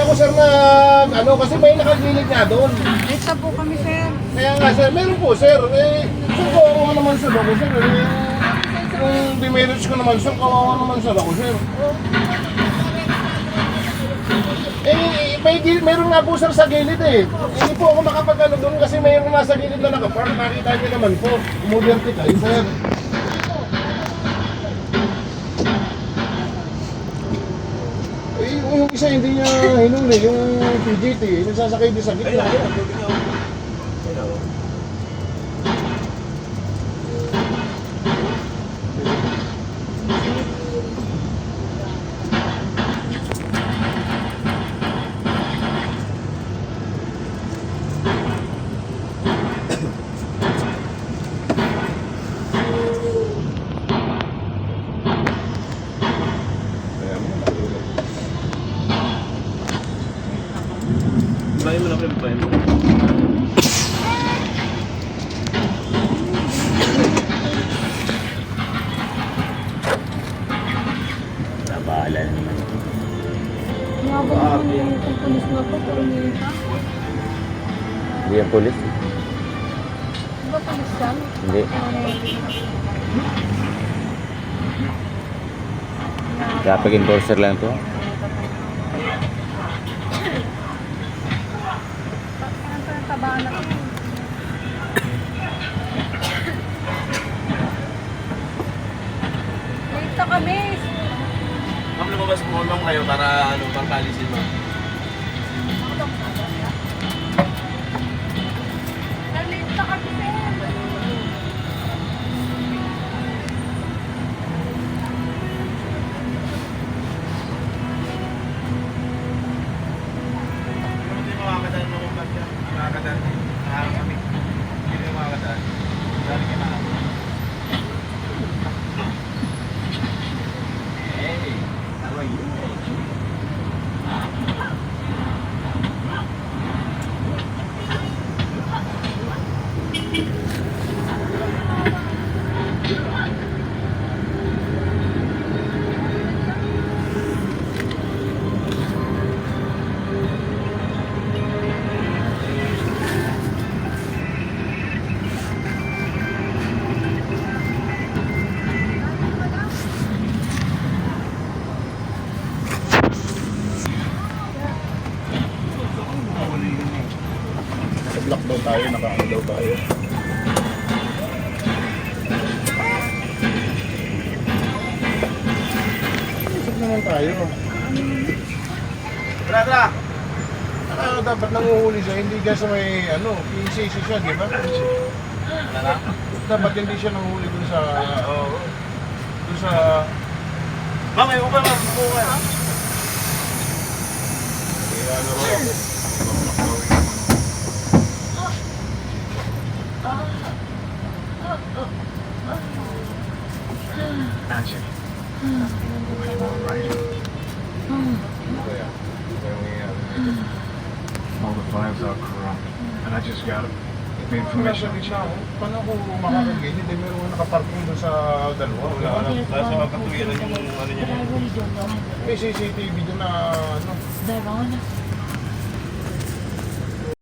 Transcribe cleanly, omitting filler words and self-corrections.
ako sir na ano kasi may nakagilid nga doon. Ito po kami, sir. Kaya nga sir, meron po sir. Sir, kawawa naman sir ako sir. Kung demerits ko naman sir, kawawa naman sir ako sir. Meron nga po sir sa gilid eh. Hindi po ako makapag-ano doon kasi mayroon nasa gilid na nakapark. Nakita niyo naman po, umuvertical sir. Yung isa hindi niya hinuli, yung PGT, nagsasakay din sa gitna. Bayan mo na pre, bayan mo. Nabahala naman. Nabang yung pulis na po, pero may Hindi yan pulis. Di ba pulis yan? Hindi. Traffic enforcer lang to. Tabahan na kami. Late na kami. Ma'am, lumabas po lang kayo para palisin mo. Late na kami, sir. Hindi makakadaan mo kung bakit yan. Makakadaan. Nakaharap kami. Hindi mo makakadaan. Dali ka na. Hey, how are you? Naka-block daw tayo, naka-ano daw tayo. Isip naman tayo. Tara, tara! Dapat nanguhuli siya, hindi ka sa may PCC siya, di ba? Tara. Dapat hindi siya nanguhuli dun sa, dun sa, Ma'am, ayaw ko ba ma'am? Buko ka. ano raw ako. Actually, right? Kaya nangyayari. All the files are corrupt, and I just got Nasa the information. gitna ako. Paano ako makakagilid? Hindi meron nga nakaparking doon sa dalawa. Wala na. Basta mapatuwiran yung ano niya. May CCTV doon na ano.